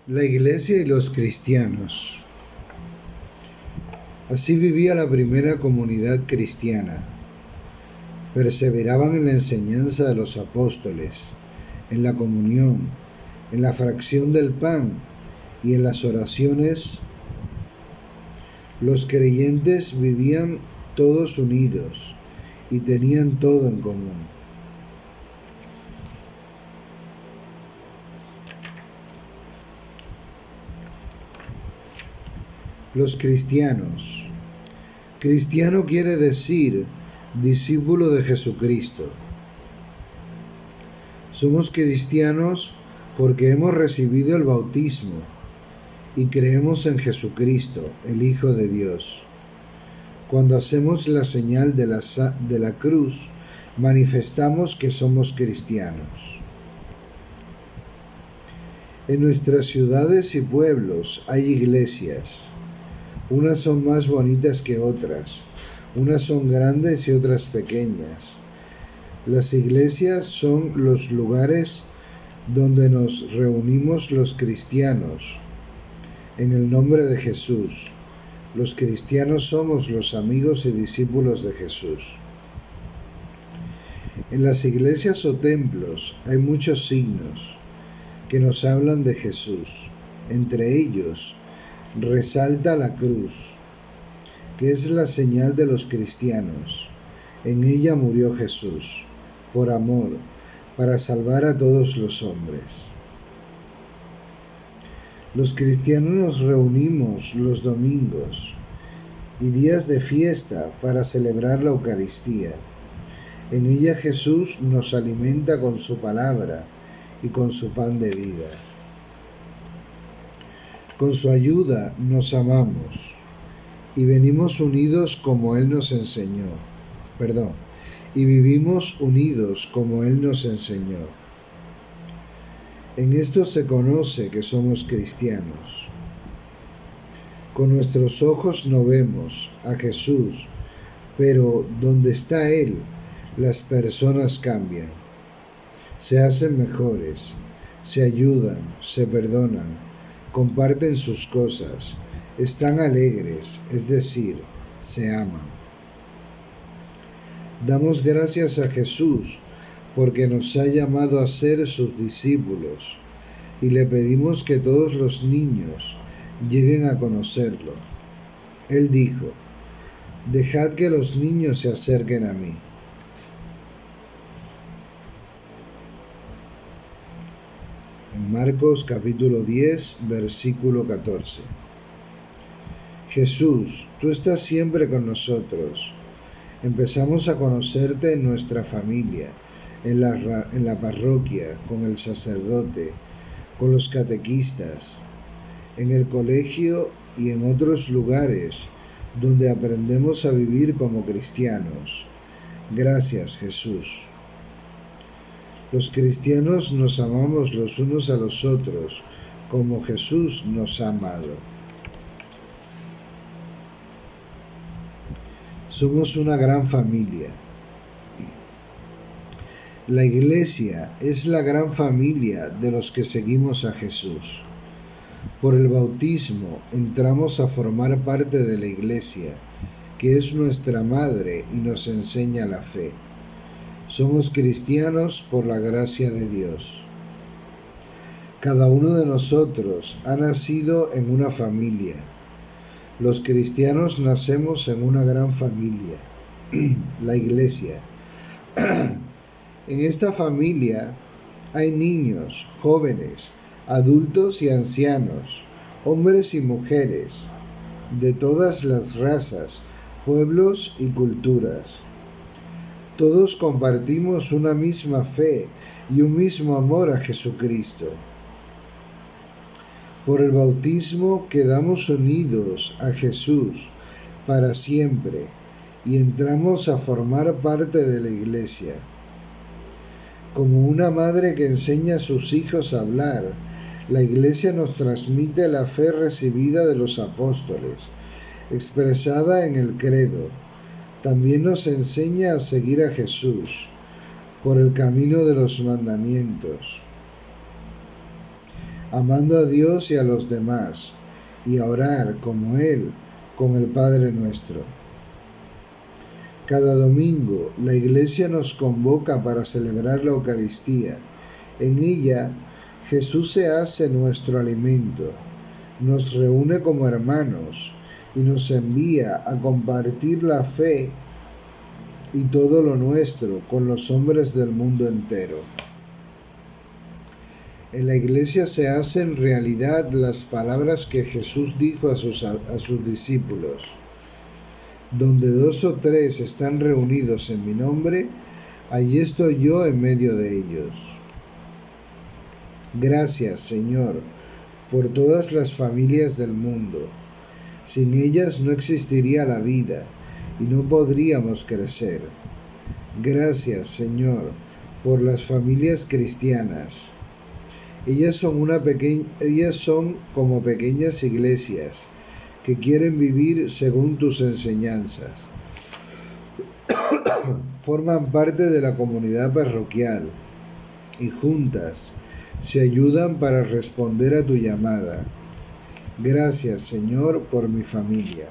La Iglesia y los cristianos. Así vivía la primera comunidad cristiana. Perseveraban en la enseñanza de los apóstoles, en la comunión, en la fracción del pan y en las oraciones. Los creyentes vivían todos unidos y tenían todo en común. Los cristianos. Cristiano quiere decir discípulo de Jesucristo. Somos cristianos porque hemos recibido el bautismo y creemos en Jesucristo, el Hijo de Dios. Cuando hacemos la señal de la cruz, manifestamos que somos cristianos. En nuestras ciudades y pueblos hay iglesias. Unas son más bonitas que otras, unas son grandes y otras pequeñas. Las iglesias son los lugares donde nos reunimos los cristianos en el nombre de Jesús. Los cristianos somos los amigos y discípulos de Jesús. En las iglesias o templos hay muchos signos que nos hablan de Jesús. Entre ellos, resalta la cruz, que es la señal de los cristianos. En ella murió Jesús, por amor, para salvar a todos los hombres. Los cristianos nos reunimos los domingos y días de fiesta para celebrar la Eucaristía. En ella Jesús nos alimenta con su palabra y con su pan de vida. Con su ayuda nos amamos y venimos unidos como Él nos enseñó. Y vivimos unidos como Él nos enseñó. En esto se conoce que somos cristianos. Con nuestros ojos no vemos a Jesús, pero donde está Él, las personas cambian, se hacen mejores, se ayudan, se perdonan, comparten sus cosas, están alegres, es decir, se aman. Damos gracias a Jesús porque nos ha llamado a ser sus discípulos y le pedimos que todos los niños lleguen a conocerlo. Él dijo: dejad que los niños se acerquen a mí. En Marcos capítulo 10, versículo 14. Jesús, tú estás siempre con nosotros. Empezamos a conocerte en nuestra familia, en la parroquia, con el sacerdote, con los catequistas, en el colegio y en otros lugares donde aprendemos a vivir como cristianos. Gracias, Jesús. Los cristianos nos amamos los unos a los otros, como Jesús nos ha amado. Somos una gran familia. La Iglesia es la gran familia de los que seguimos a Jesús. Por el bautismo entramos a formar parte de la Iglesia, que es nuestra madre y nos enseña la fe. Somos cristianos por la gracia de Dios. Cada uno de nosotros ha nacido en una familia. Los cristianos nacemos en una gran familia, la Iglesia. En esta familia hay niños, jóvenes, adultos y ancianos, hombres y mujeres, de todas las razas, pueblos y culturas. Todos compartimos una misma fe y un mismo amor a Jesucristo. Por el bautismo quedamos unidos a Jesús para siempre y entramos a formar parte de la Iglesia. Como una madre que enseña a sus hijos a hablar, la Iglesia nos transmite la fe recibida de los apóstoles, expresada en el credo. También nos enseña a seguir a Jesús por el camino de los mandamientos. amando a Dios y a los demás, y a orar como Él con el Padre nuestro. Cada domingo la Iglesia nos convoca para celebrar la Eucaristía. En ella Jesús se hace nuestro alimento, nos reúne como hermanos y nos envía a compartir la fe y todo lo nuestro con los hombres del mundo entero. En la Iglesia se hacen realidad las palabras que Jesús dijo a sus discípulos. Donde 2 o 3 están reunidos en mi nombre, allí estoy yo en medio de ellos. Gracias, Señor, por todas las familias del mundo. Sin ellas no existiría la vida y no podríamos crecer. Gracias, Señor, por las familias cristianas. Ellas son como pequeñas iglesias que quieren vivir según tus enseñanzas. Forman parte de la comunidad parroquial y juntas se ayudan para responder a tu llamada. Gracias, Señor, por mi familia.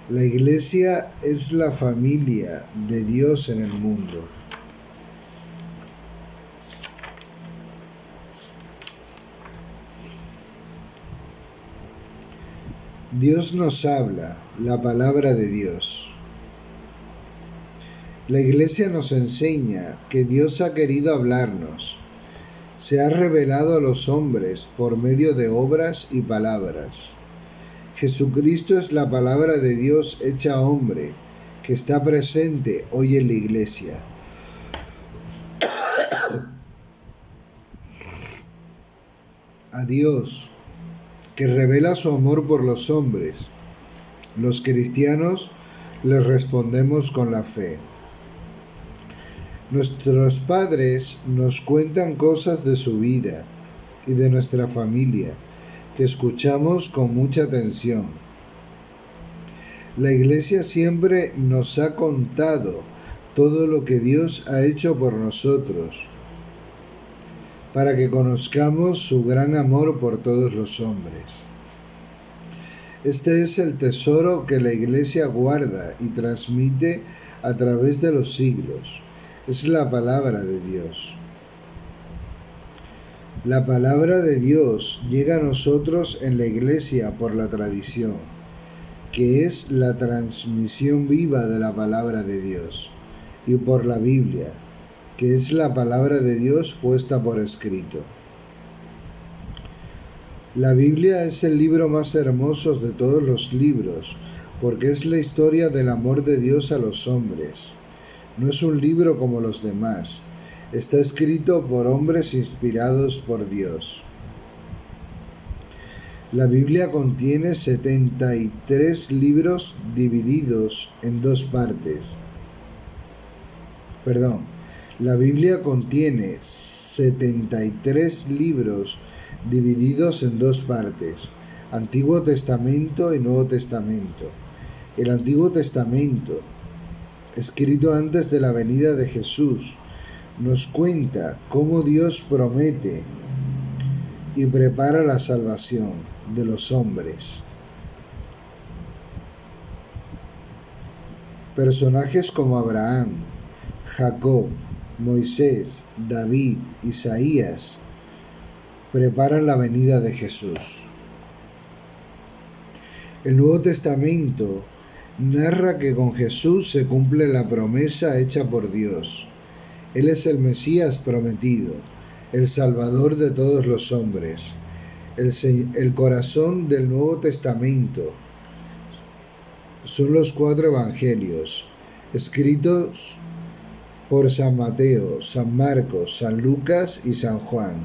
La Iglesia es la familia de Dios en el mundo. Dios nos habla, la palabra de Dios. La Iglesia nos enseña que Dios ha querido hablarnos. Se ha revelado a los hombres por medio de obras y palabras. Jesucristo es la palabra de Dios hecha hombre, que está presente hoy en la Iglesia. A Dios, que revela su amor por los hombres, los cristianos le respondemos con la fe. Nuestros padres nos cuentan cosas de su vida y de nuestra familia que escuchamos con mucha atención. La Iglesia siempre nos ha contado todo lo que Dios ha hecho por nosotros, para que conozcamos su gran amor por todos los hombres. Este es el tesoro que la Iglesia guarda y transmite a través de los siglos. Es la palabra de Dios. La palabra de Dios llega a nosotros en la Iglesia por la tradición, que es la transmisión viva de la palabra de Dios, y por la Biblia, que es la palabra de Dios puesta por escrito. La Biblia es el libro más hermoso de todos los libros, porque es la historia del amor de Dios a los hombres. No es un libro como los demás. Está escrito por hombres inspirados por Dios. La Biblia contiene 73 libros divididos en dos partes. La Biblia contiene 73 libros divididos en dos partes, Antiguo Testamento y Nuevo Testamento. El Antiguo Testamento, escrito antes de la venida de Jesús, nos cuenta cómo Dios promete y prepara la salvación de los hombres. Personajes como Abraham, Jacob, Moisés, David, Isaías preparan la venida de Jesús. El Nuevo Testamento narra que con Jesús se cumple la promesa hecha por Dios. Él es el Mesías prometido, el Salvador de todos los hombres. El corazón del Nuevo Testamento son los 4 evangelios, escritos por San Mateo, San Marcos, San Lucas y San Juan.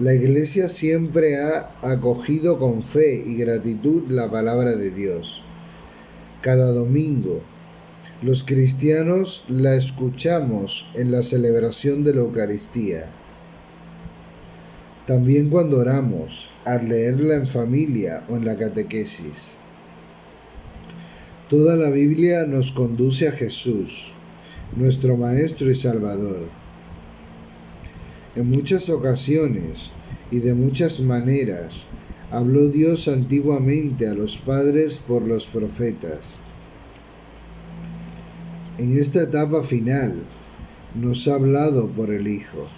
La Iglesia siempre ha acogido con fe y gratitud la palabra de Dios. Cada domingo, los cristianos la escuchamos en la celebración de la Eucaristía. También cuando oramos, al leerla en familia o en la catequesis. Toda la Biblia nos conduce a Jesús, nuestro Maestro y Salvador. En muchas ocasiones y de muchas maneras habló Dios antiguamente a los padres por los profetas. En esta etapa final nos ha hablado por el Hijo.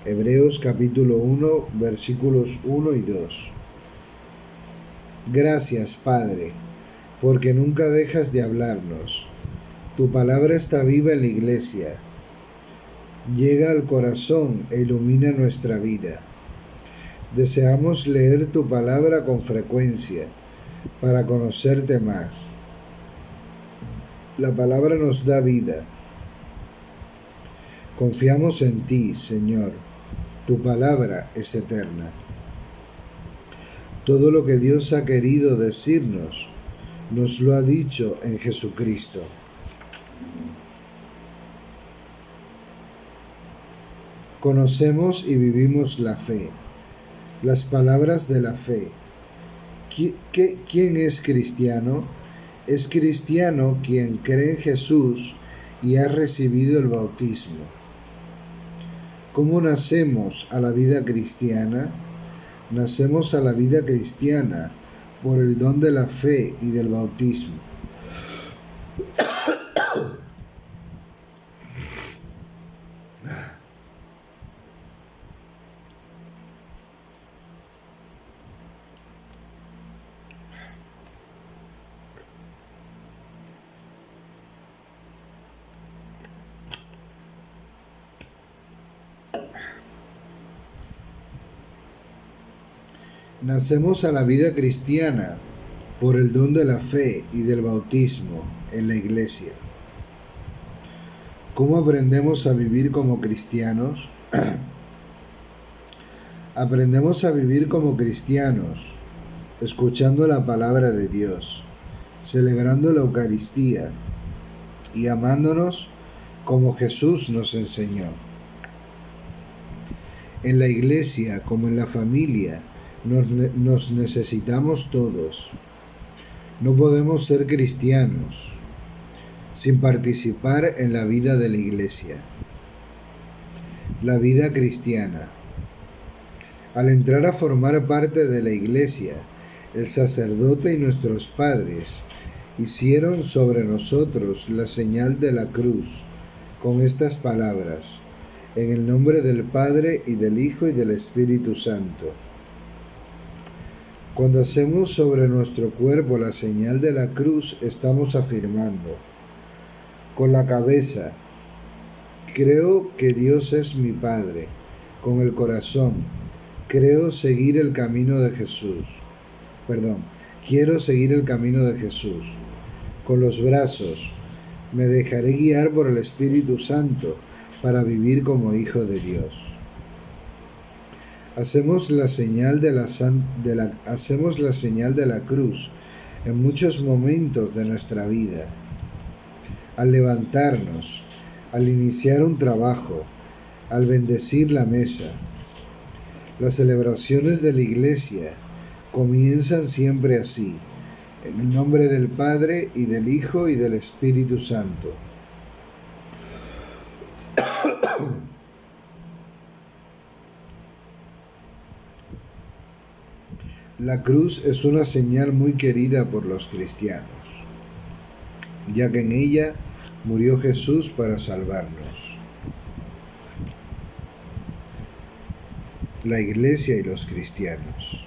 Hebreos capítulo 1, versículos 1 y 2. Gracias, Padre, porque nunca dejas de hablarnos. Tu palabra está viva en la iglesia. Llega al corazón e ilumina nuestra vida. Deseamos leer tu palabra con frecuencia para conocerte más. La palabra nos da vida. Confiamos en ti, Señor. Tu palabra es eterna. Todo lo que Dios ha querido decirnos, nos lo ha dicho en Jesucristo. Conocemos y vivimos la fe. Las palabras de la fe. ¿Quién es cristiano? Es cristiano quien cree en Jesús y ha recibido el bautismo. ¿Cómo nacemos a la vida cristiana? Nacemos a la vida cristiana por el don de la fe y del bautismo. Nacemos a la vida cristiana por el don de la fe y del bautismo en la iglesia. ¿Cómo aprendemos a vivir como cristianos? Aprendemos a vivir como cristianos, escuchando la palabra de Dios, celebrando la Eucaristía y amándonos como Jesús nos enseñó. En la iglesia, como en la familia, nos necesitamos todos. No podemos ser cristianos sin participar en la vida de la iglesia. La vida cristiana. Al entrar a formar parte de la iglesia, el sacerdote y nuestros padres hicieron sobre nosotros la señal de la cruz con estas palabras: en el nombre del Padre y del Hijo y del Espíritu Santo. Cuando hacemos sobre nuestro cuerpo la señal de la cruz, estamos afirmando con la cabeza: creo que Dios es mi Padre. Con el corazón: quiero seguir el camino de Jesús. Con los brazos: me dejaré guiar por el Espíritu Santo para vivir como hijo de Dios. Hacemos la señal de la cruz en muchos momentos de nuestra vida. Al levantarnos, al iniciar un trabajo, al bendecir la mesa. Las celebraciones de la iglesia comienzan siempre así: en el nombre del Padre y del Hijo y del Espíritu Santo. La cruz es una señal muy querida por los cristianos, ya que en ella murió Jesús para salvarnos. La iglesia y los cristianos.